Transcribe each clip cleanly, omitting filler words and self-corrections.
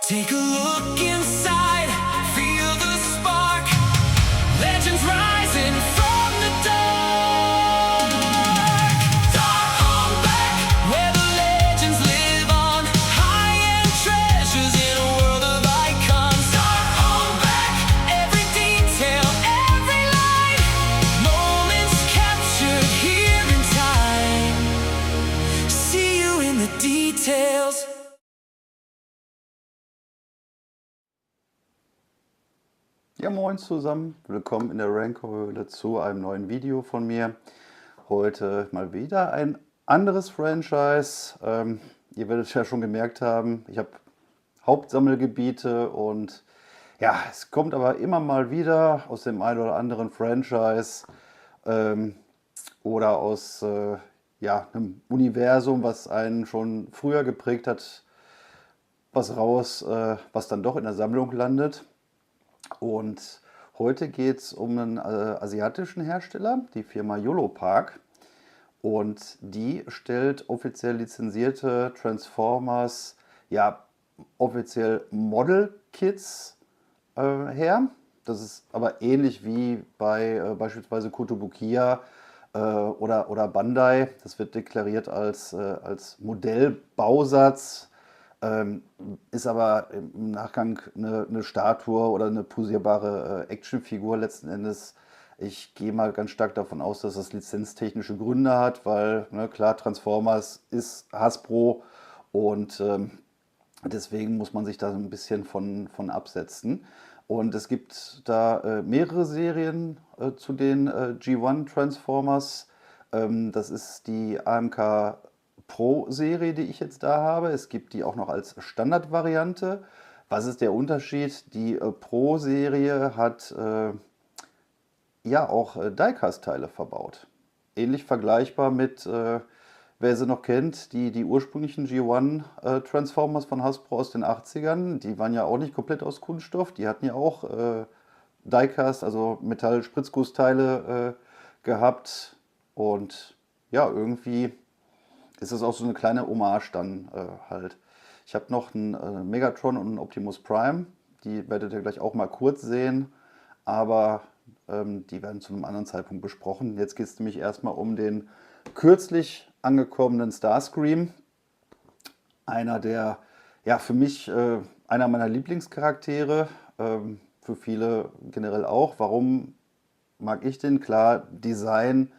Take a look inside, feel the spark. Legends rising from the dark. Dark on black, where the legends live on. High-end treasures in a world of icons. Dark on black, every detail, every line. Moments captured here in time. See you in the details. Ja, moin zusammen, willkommen in der Rancor-Höhle zu einem neuen Video von mir. Heute mal wieder ein anderes Franchise. Ihr werdet ja schon gemerkt haben, ich habe Hauptsammelgebiete und ja, es kommt aber immer mal wieder aus dem einen oder anderen Franchise oder aus ja, einem Universum, was einen schon früher geprägt hat, was raus, was dann doch in der Sammlung landet. Und heute geht es um einen asiatischen Hersteller, die Firma Yolopark. Und die stellt offiziell lizenzierte Transformers, ja, offiziell Model-Kits her. Das ist aber ähnlich wie bei beispielsweise Kotobukiya oder Bandai. Das wird deklariert als Modellbausatz. Ist aber im Nachgang eine Statue oder eine posierbare Actionfigur letzten Endes. Ich gehe mal ganz stark davon aus, dass das lizenztechnische Gründe hat, weil ne, klar, Transformers ist Hasbro und deswegen muss man sich da so ein bisschen von absetzen. Und es gibt da mehrere Serien zu den G1 Transformers. Das ist die AMK Pro-Serie, die ich jetzt da habe. Es gibt die auch noch als Standardvariante. Was ist der Unterschied? Die Pro-Serie hat ja auch Diecast-Teile verbaut. Ähnlich vergleichbar mit, wer sie noch kennt, die ursprünglichen G1 Transformers von Hasbro aus den 80ern. Die waren ja auch nicht komplett aus Kunststoff. Die hatten ja auch Diecast, also Metall-Spritzgussteile gehabt. Und ja, irgendwie ist das auch so eine kleine Hommage dann halt. Ich habe noch einen Megatron und einen Optimus Prime. Die werdet ihr gleich auch mal kurz sehen, aber die werden zu einem anderen Zeitpunkt besprochen. Jetzt geht es nämlich erstmal um den kürzlich angekommenen Starscream. Einer der, ja, für mich einer meiner Lieblingscharaktere, für viele generell auch. Warum mag ich den? Klar, Design.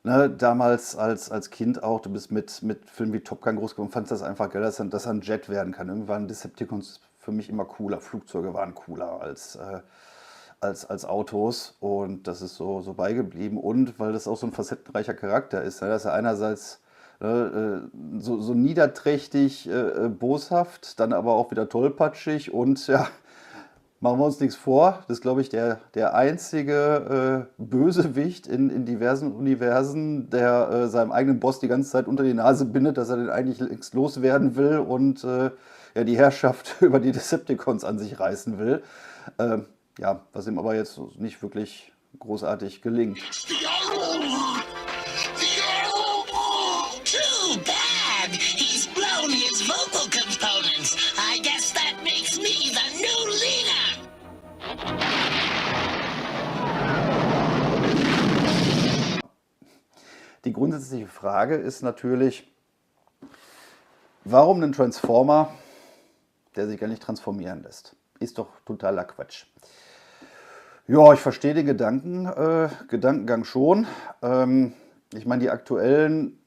Ne, damals als Kind auch, du bist mit Filmen wie Top Gun groß geworden, fandest das einfach geil, dass er ein Jet werden kann. Irgendwie waren Decepticons für mich immer cooler. Flugzeuge waren cooler als Autos und das ist so beigeblieben. Und weil das auch so ein facettenreicher Charakter ist, ne, dass er einerseits so niederträchtig, boshaft, dann aber auch wieder tollpatschig und ja, machen wir uns nichts vor, das ist, glaube ich, der einzige Bösewicht in diversen Universen, der seinem eigenen Boss die ganze Zeit unter die Nase bindet, dass er den eigentlich längst loswerden will und ja, die Herrschaft über die Decepticons an sich reißen will. Ja, was ihm aber jetzt nicht wirklich großartig gelingt. Too bad. He's blown his vocal components. I guess that makes me the new leader. Die grundsätzliche Frage ist natürlich, warum ein Transformer, der sich gar nicht transformieren lässt? Ist doch totaler Quatsch. Ja, ich verstehe den Gedankengang schon. Ich meine, die aktuellen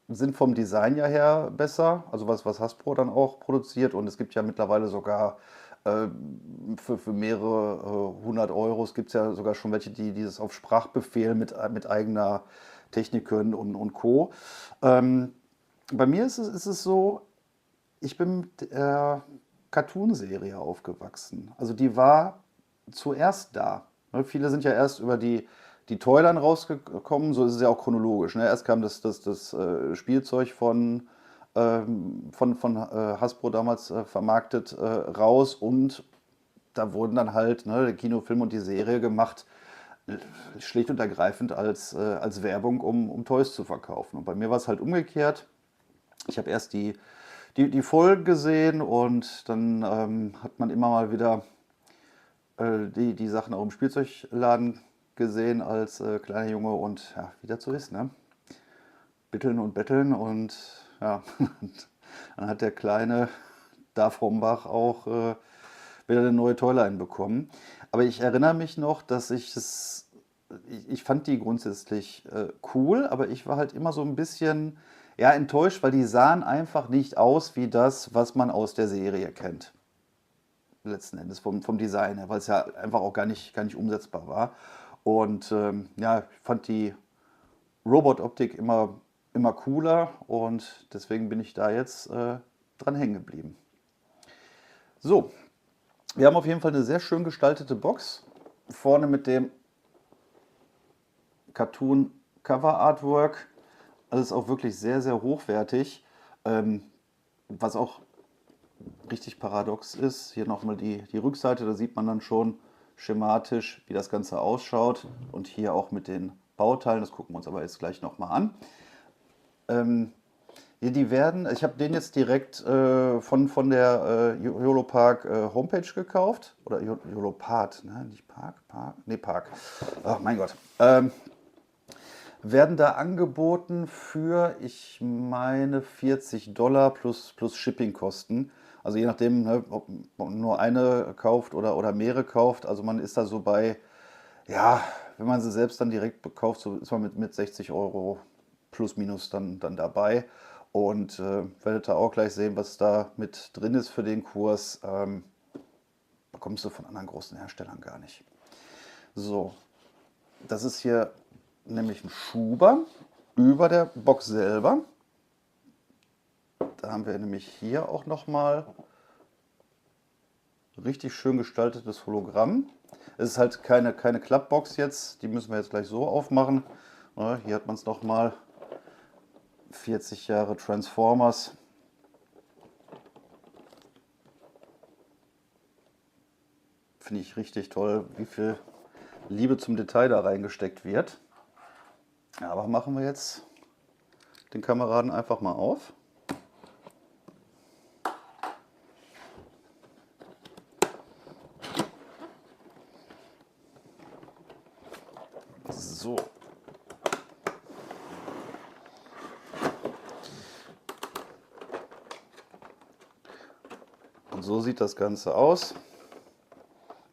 sind vom Design ja her besser, also was Hasbro dann auch produziert. Und es gibt ja mittlerweile sogar für mehrere 100 €, gibt es ja sogar schon welche, die das auf Sprachbefehl mit eigener Technik können und Co. Bei mir ist es so, ich bin mit der Cartoon-Serie aufgewachsen. Also die war zuerst da. Ne, viele sind ja erst über die Toy-Line rausgekommen, so ist es ja auch chronologisch. Ne? Erst kam das Spielzeug von Hasbro damals vermarktet raus und da wurden dann halt ne, der Kinofilm und die Serie gemacht, schlicht und ergreifend als Werbung, um Toys zu verkaufen. Und bei mir war es halt umgekehrt. Ich habe erst die Folgen gesehen und dann hat man immer mal wieder die Sachen auch im Spielzeugladen gesehen als kleiner Junge und ja, wie das so ist, ne? Bitteln und betteln und ja, dann hat der kleine Darth Hombach auch wieder eine neue Toyline bekommen. Aber ich erinnere mich noch, dass ich fand die grundsätzlich cool, aber ich war halt immer so ein bisschen ja, enttäuscht, weil die sahen einfach nicht aus wie das, was man aus der Serie kennt. Letzten Endes vom Design her, weil es ja einfach auch gar nicht umsetzbar war. Und ja, ich fand die Robot-Optik immer cooler und deswegen bin ich da jetzt dran hängen geblieben. So, wir haben auf jeden Fall eine sehr schön gestaltete Box. Vorne mit dem Cartoon Cover Artwork. Alles auch wirklich sehr, sehr hochwertig. Was auch richtig paradox ist, hier nochmal die Rückseite, da sieht man dann schon schematisch, wie das Ganze ausschaut. Und hier auch mit den Bauteilen, das gucken wir uns aber jetzt gleich nochmal an. Ja, ich habe den jetzt direkt von der Yolopark Homepage gekauft. Oder Yolopart, ne? Nicht Park? Nee, Park. Ach, mein Gott. Werden da angeboten für, ich meine, $40 plus Shippingkosten. Also je nachdem, ne, ob man nur eine kauft oder mehrere kauft. Also man ist da so bei, ja, wenn man sie selbst dann direkt kauft, so ist man mit 60 Euro plus minus dann dabei. Und werdet da auch gleich sehen, was da mit drin ist für den Kurs. Bekommst du von anderen großen Herstellern gar nicht. So, das ist hier nämlich ein Schuber über der Box selber. Da haben wir nämlich hier auch nochmal richtig schön gestaltetes Hologramm. Es ist halt keine Klappbox jetzt, die müssen wir jetzt gleich so aufmachen. Ja, hier hat man es nochmal, 40 Jahre Transformers. Finde ich richtig toll, wie viel Liebe zum Detail da reingesteckt wird. Aber machen wir jetzt den Kameraden einfach mal auf. So. Und so sieht das Ganze aus.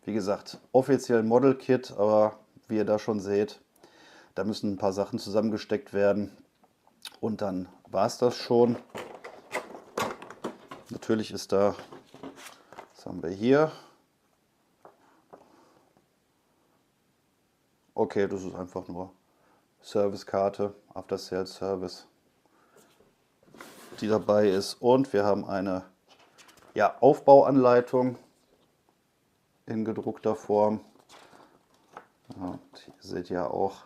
Wie gesagt, offiziell Model Kit, aber wie ihr da schon seht, da müssen ein paar Sachen zusammengesteckt werden. Und dann war es das schon. Natürlich ist da, was haben wir hier? Okay, das ist einfach nur Servicekarte, After Sales Service, die dabei ist. Und wir haben eine ja, Aufbauanleitung in gedruckter Form. Und hier seht ihr auch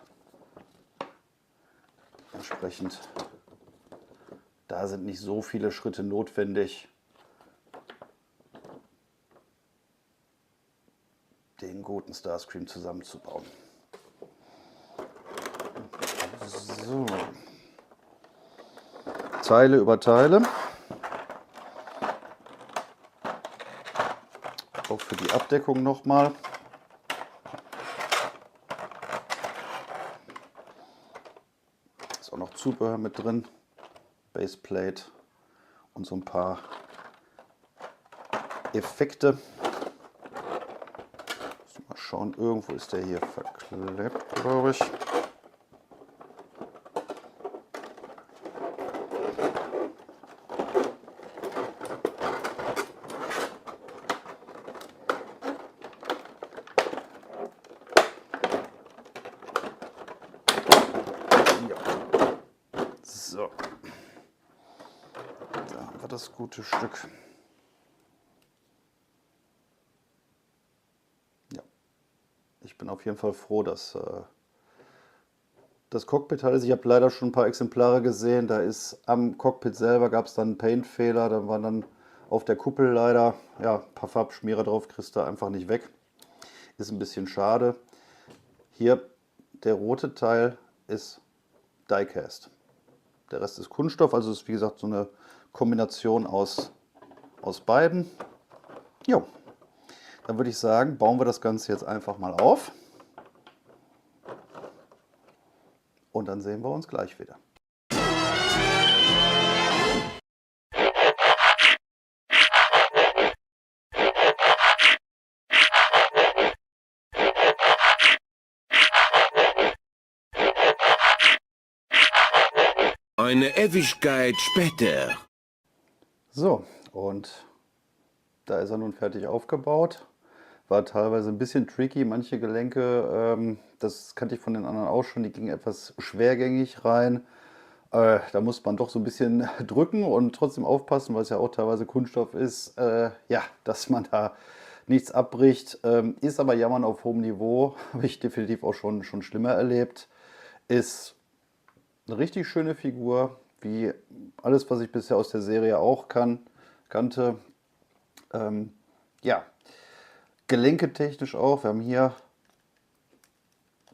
entsprechend, da sind nicht so viele Schritte notwendig, den guten Starscream zusammenzubauen. So. Teile über Teile. Auch für die Abdeckung nochmal. Ist auch noch Zubehör mit drin. Baseplate und so ein paar Effekte. Mal schauen, irgendwo ist der hier verklebt, glaube ich. So, da haben wir das gute Stück. Ja, ich bin auf jeden Fall froh, dass das Cockpit halt ist. Ich habe leider schon ein paar Exemplare gesehen. Da ist am Cockpit selber gab es dann einen Paint-Fehler. Da waren dann auf der Kuppel leider ja, ein paar Farbschmierer drauf, kriegst du einfach nicht weg. Ist ein bisschen schade. Hier der rote Teil ist Diecast. Der Rest ist Kunststoff, also ist wie gesagt so eine Kombination aus beiden. Jo, dann würde ich sagen, bauen wir das Ganze jetzt einfach mal auf. Und dann sehen wir uns gleich wieder. Eine Ewigkeit später. So, und da ist er nun fertig aufgebaut. War teilweise ein bisschen tricky, manche Gelenke, das kannte ich von den anderen auch schon, die gingen etwas schwergängig rein. Da muss man doch so ein bisschen drücken und trotzdem aufpassen, weil es ja auch teilweise Kunststoff ist, ja, dass man da nichts abbricht. Ist aber Jammern auf hohem Niveau, habe ich definitiv auch schon schlimmer erlebt. Ist eine richtig schöne Figur, wie alles, was ich bisher aus der Serie auch kannte. Ja, gelenketechnisch auch. Wir haben hier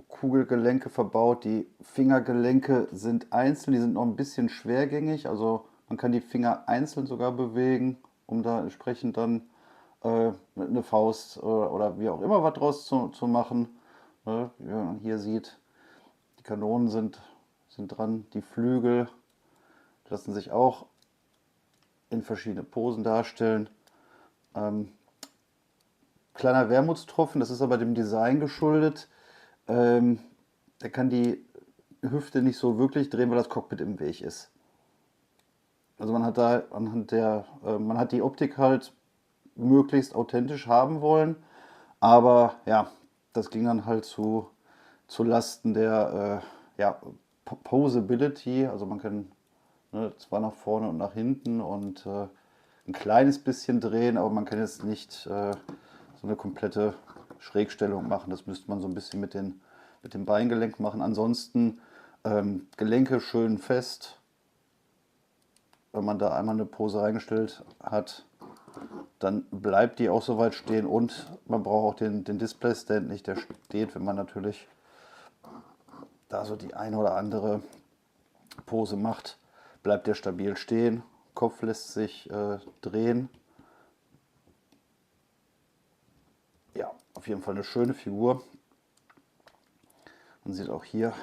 Kugelgelenke verbaut. Die Fingergelenke sind einzeln, die sind noch ein bisschen schwergängig. Also man kann die Finger einzeln sogar bewegen, um da entsprechend dann eine Faust oder wie auch immer was draus zu machen. Wie man hier sieht, die Kanonen sind dran, die Flügel lassen sich auch in verschiedene Posen darstellen. Kleiner Wermutstropfen, das ist aber dem Design geschuldet. Der kann die Hüfte nicht so wirklich drehen, weil das Cockpit im Weg ist. Also man hat da anhand man hat die Optik halt möglichst authentisch haben wollen, aber ja, das ging dann halt zu Lasten der ja, Posability. Also man kann zwar nach vorne und nach hinten und ein kleines bisschen drehen, aber man kann jetzt nicht so eine komplette Schrägstellung machen. Das müsste man so ein bisschen mit dem Beingelenk machen. Ansonsten Gelenke schön fest. Wenn man da einmal eine Pose reingestellt hat, dann bleibt die auch so weit stehen und man braucht auch den Display-Stand nicht. Der steht, wenn man natürlich da so die eine oder andere Pose macht, bleibt der stabil stehen. Kopf lässt sich drehen. Ja, auf jeden Fall eine schöne Figur. Man sieht auch hier,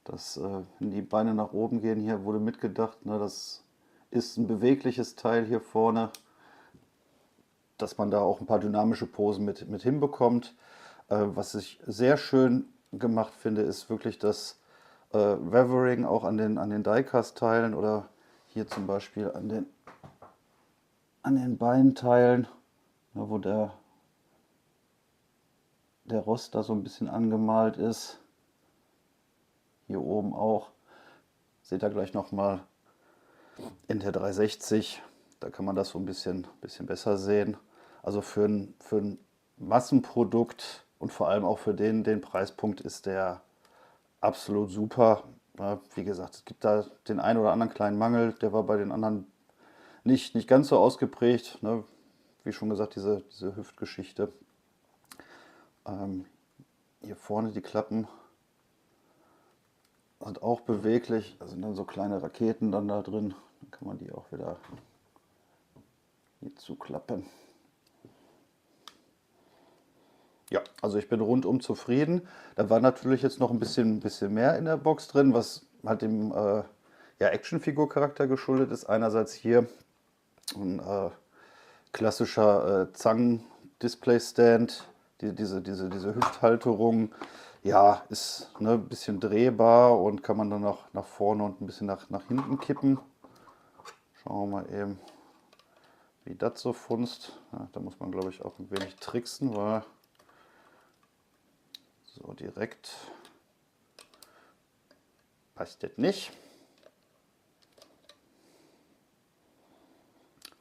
dass wenn die Beine nach oben gehen, hier wurde mitgedacht, ne, das ist ein bewegliches Teil hier vorne, dass man da auch ein paar dynamische Posen mit hinbekommt. Was ich sehr schön gemacht finde, ist wirklich das Weathering auch an den Diecast-Teilen oder hier zum Beispiel an den Beinteilen, ja, wo der Rost da so ein bisschen angemalt ist. Hier oben auch. Seht ihr gleich nochmal in der 360. Da kann man das so ein bisschen besser sehen. Also für ein Massenprodukt und vor allem auch für den Preispunkt ist der absolut super. Ja, wie gesagt, es gibt da den einen oder anderen kleinen Mangel. Der war bei den anderen nicht ganz so ausgeprägt. Ne? Wie schon gesagt, diese Hüftgeschichte. Hier vorne die Klappen sind auch beweglich. Da sind dann so kleine Raketen dann da drin. Dann kann man die auch wieder hier zuklappen. Ja, also ich bin rundum zufrieden. Da war natürlich jetzt noch ein bisschen mehr in der Box drin, was halt dem ja, Actionfigur-Charakter geschuldet ist. Einerseits hier ein klassischer Zangen-Display-Stand, diese Hüfthalterung, ja, ist ein bisschen drehbar und kann man dann noch nach vorne und ein bisschen nach hinten kippen. Schauen wir mal eben, wie das so funzt. Ja, da muss man, glaube ich, auch ein wenig tricksen, weil so direkt passt das nicht.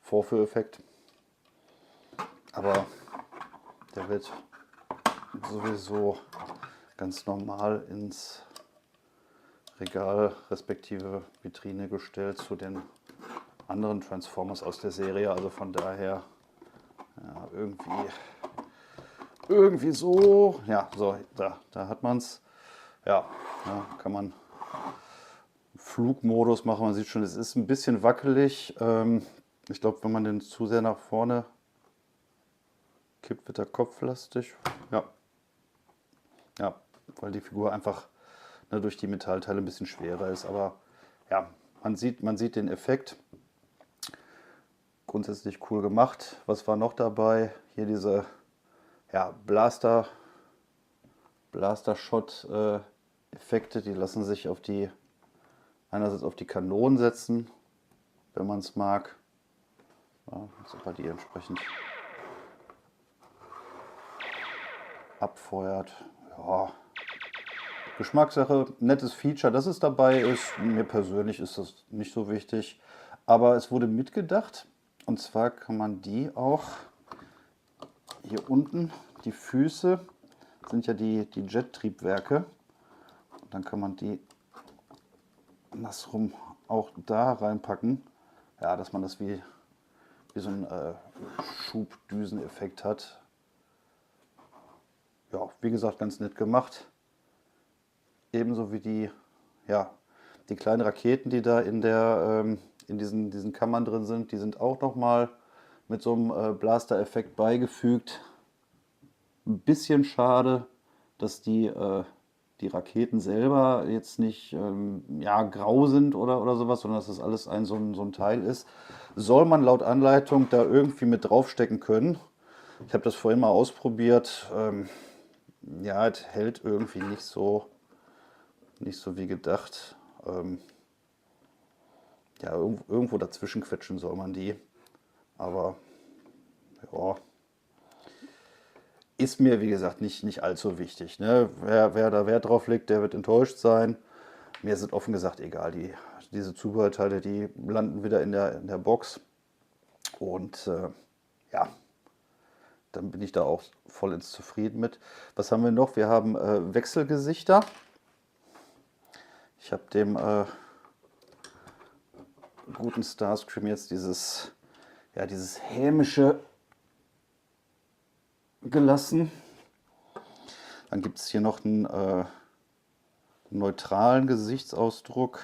Vorführeffekt. Aber der wird sowieso ganz normal ins Regal respektive Vitrine gestellt zu den anderen Transformers aus der Serie. Also von daher ja, irgendwie so. Ja, so, da hat man es. Ja, kann man Flugmodus machen. Man sieht schon, es ist ein bisschen wackelig. Ich glaube, wenn man den zu sehr nach vorne kippt, wird er kopflastig. Ja, ja, weil die Figur einfach, ne, durch die Metallteile ein bisschen schwerer ist. Aber ja, man sieht den Effekt. Grundsätzlich cool gemacht. Was war noch dabei? Hier diese, ja, Blaster-Shot-Effekte, die lassen sich einerseits auf die Kanonen setzen, wenn man es mag. Ja, sobald die entsprechend abfeuert. Ja, Geschmackssache, nettes Feature, dass es dabei ist. Mir persönlich ist das nicht so wichtig. Aber es wurde mitgedacht. Und zwar kann man die auch hier unten, die Füße sind ja die Jet-Triebwerke. Und dann kann man die andersrum auch da reinpacken. Ja, dass man das wie so ein Schubdüseneffekt hat. Ja, wie gesagt, ganz nett gemacht. Ebenso wie die kleinen Raketen, die da in diesen Kammern drin sind, die sind auch nochmal mit so einem Blaster-Effekt beigefügt. Ein bisschen schade, dass die Raketen selber jetzt nicht grau sind oder sowas, sondern dass das alles so ein Teil ist. Soll man laut Anleitung da irgendwie mit draufstecken können. Ich habe das vorhin mal ausprobiert. Ja, es hält irgendwie nicht so wie gedacht. Ja, irgendwo dazwischen quetschen soll man die. Aber ja, ist mir, wie gesagt, nicht allzu wichtig. Ne? Wer da Wert drauf legt, der wird enttäuscht sein. Mir ist es offen gesagt egal. Diese Zubehörteile, die landen wieder in der Box. Und ja, dann bin ich da auch vollends zufrieden mit. Was haben wir noch? Wir haben Wechselgesichter. Ich habe dem guten Starscream jetzt dieses hämische gelassen. Dann gibt es hier noch einen neutralen Gesichtsausdruck.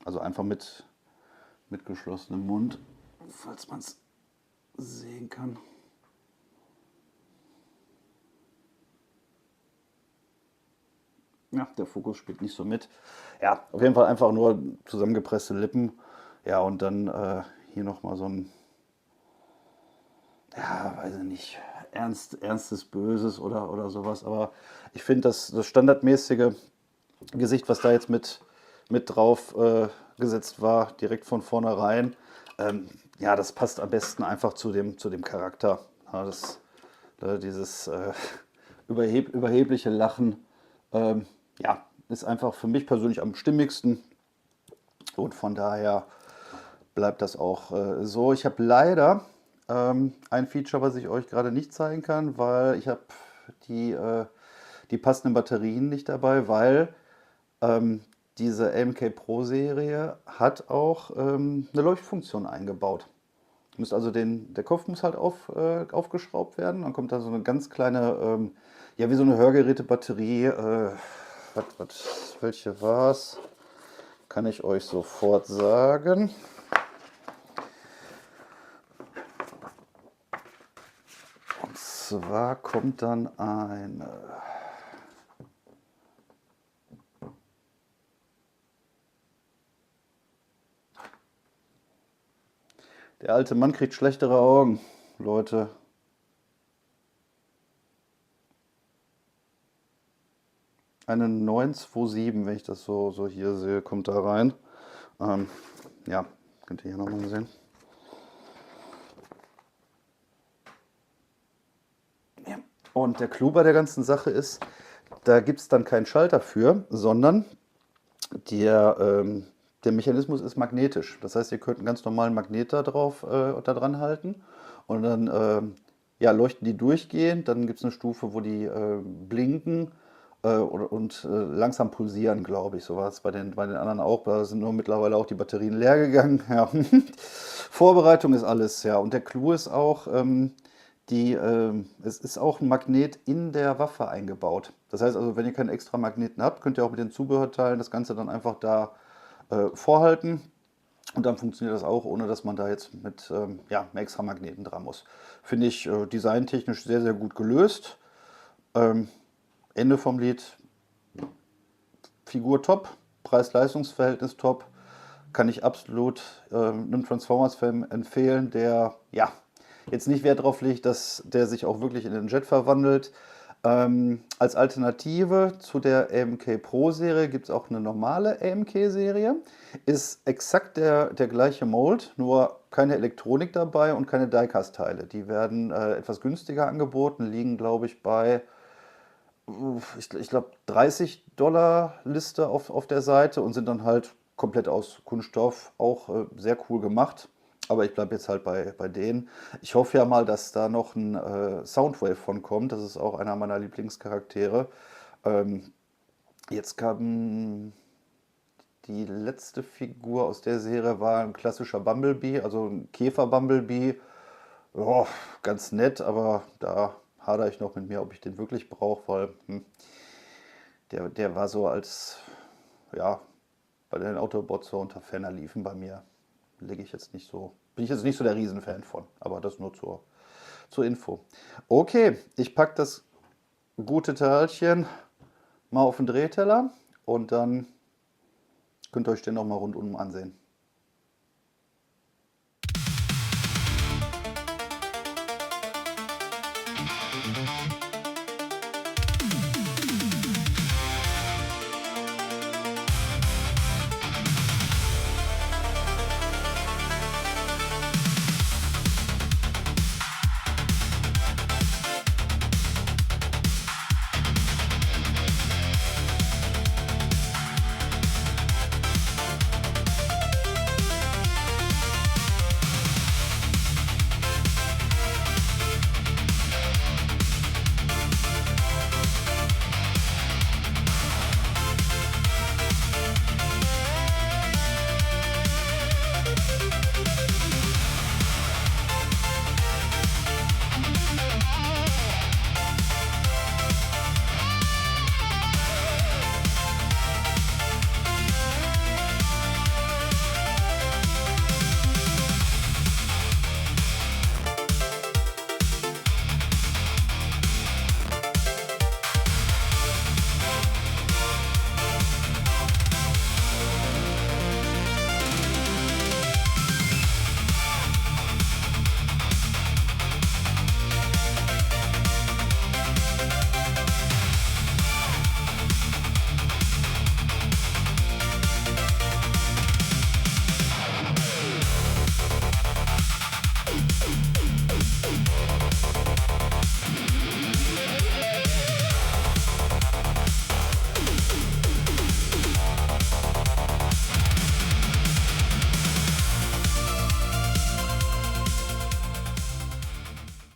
Also einfach mit geschlossenem Mund, falls man es sehen kann. Ja, der Fokus spielt nicht so mit. Ja, auf jeden Fall einfach nur zusammengepresste Lippen. Ja, und dann hier nochmal so ein, ja, weiß ich nicht, ernstes Böses oder sowas. Aber ich finde, das standardmäßige Gesicht, was da jetzt mit drauf gesetzt war, direkt von vornherein, ja, das passt am besten einfach zu dem Charakter. Ja, dieses überhebliche Lachen, ja, ist einfach für mich persönlich am stimmigsten. Und von daher bleibt das auch so. Ich habe leider ein Feature, was ich euch gerade nicht zeigen kann, weil ich habe die passenden Batterien nicht dabei, weil diese MK Pro Serie hat auch eine Leuchtfunktion eingebaut. Der Kopf muss halt aufgeschraubt werden. Dann kommt da so eine ganz kleine, ja, wie so eine Hörgerätebatterie. Welche war es? Kann ich euch sofort sagen. Und zwar kommt dann der alte Mann kriegt schlechtere Augen, Leute. Eine 927, wenn ich das so hier sehe, kommt da rein. Ja, könnt ihr hier nochmal sehen. Ja. Und der Clou bei der ganzen Sache ist, da gibt es dann keinen Schalter für, sondern der Mechanismus ist magnetisch. Das heißt, ihr könnt einen ganz normalen Magnet da dran halten und dann leuchten die durchgehend. Dann gibt es eine Stufe, wo die blinken und langsam pulsieren, glaube ich. So war es bei den anderen auch. Da sind nur mittlerweile auch die Batterien leer gegangen. Ja. Vorbereitung ist alles, ja. Und der Clou ist auch, Es ist auch ein Magnet in der Waffe eingebaut. Das heißt also, wenn ihr keinen extra Magneten habt, könnt ihr auch mit den Zubehörteilen das Ganze dann einfach da vorhalten. Und dann funktioniert das auch, ohne dass man da jetzt mit ja, einem extra Magneten dran muss. Finde ich designtechnisch sehr, sehr gut gelöst. Ähm, Ende vom Lied, Figur top, Preis-Leistungs-Verhältnis top. Kann ich absolut einem Transformers-Fan empfehlen, der ja jetzt nicht Wert darauf legt, dass der sich auch wirklich in den Jet verwandelt. Als Alternative zu der AMK Pro-Serie gibt es auch eine normale AMK-Serie. Ist exakt der gleiche Mold, nur keine Elektronik dabei und keine Diecast-Teile. Die werden etwas günstiger angeboten, liegen glaube ich bei ich glaube, $30 Liste auf der Seite und sind dann halt komplett aus Kunststoff, auch sehr cool gemacht. Aber ich bleibe jetzt halt bei denen. Ich hoffe ja mal, dass da noch ein Soundwave von kommt. Das ist auch einer meiner Lieblingscharaktere. Ähm, Jetzt kam die letzte Figur aus der Serie war ein klassischer Bumblebee, also ein Käfer-Bumblebee. Ja, ganz nett, aber da hadere ich noch mit mir, ob ich den wirklich brauche, weil der war so als, ja, bei den Autobots so unter Ferner liefen bei mir. Lege ich jetzt nicht so, bin ich jetzt nicht so der Riesenfan von, aber das nur zur Info. Okay, ich packe das gute Teilchen mal auf den Drehteller und dann könnt ihr euch den noch mal rundum ansehen.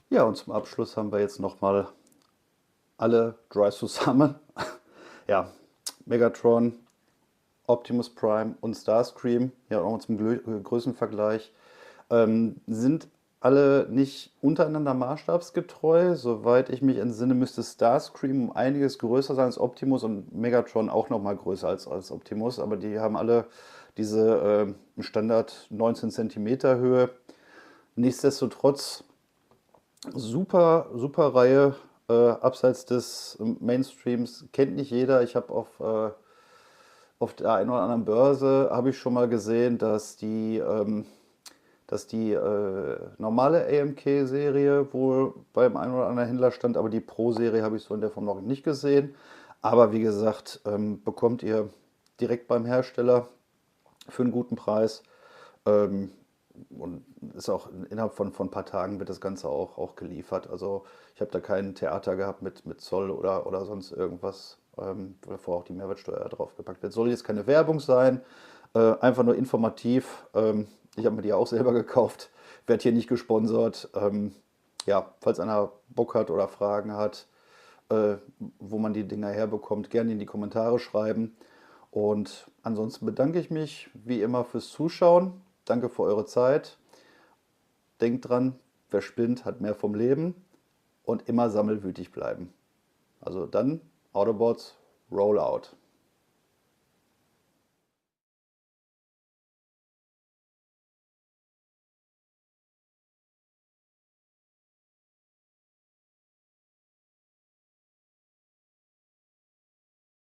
Ja, und zum Abschluss haben wir jetzt nochmal alle Drives zusammen. Ja, Megatron, Optimus Prime und Starscream, ja auch zum Größenvergleich, sind alle nicht untereinander maßstabsgetreu. Soweit ich mich entsinne, müsste Starscream um einiges größer sein als Optimus und Megatron auch nochmal größer als Optimus. Aber die haben alle diese Standard 19 Zentimeter Höhe. Nichtsdestotrotz super, super Reihe. Abseits des Mainstreams kennt nicht jeder. Ich habe auf der einen oder anderen Börse habe ich schon mal gesehen, dass die normale AMK-Serie wohl beim einen oder anderen Händler stand, aber die Pro-Serie habe ich so in der Form noch nicht gesehen. Aber wie gesagt, bekommt ihr direkt beim Hersteller für einen guten Preis. Ähm, und ist auch innerhalb von ein paar Tagen wird das Ganze auch geliefert. Also ich habe da kein Theater gehabt mit Zoll oder sonst irgendwas, bevor auch die Mehrwertsteuer draufgepackt wird. Soll jetzt keine Werbung sein, einfach nur informativ. Ich habe mir die auch selber gekauft, werde hier nicht gesponsert. Ja, falls einer Bock hat oder Fragen hat, wo man die Dinger herbekommt, gerne in die Kommentare schreiben. Und ansonsten bedanke ich mich wie immer fürs Zuschauen. Danke für eure Zeit. Denkt dran, wer spinnt, hat mehr vom Leben und immer sammelwütig bleiben. Also dann Autobots, Rollout.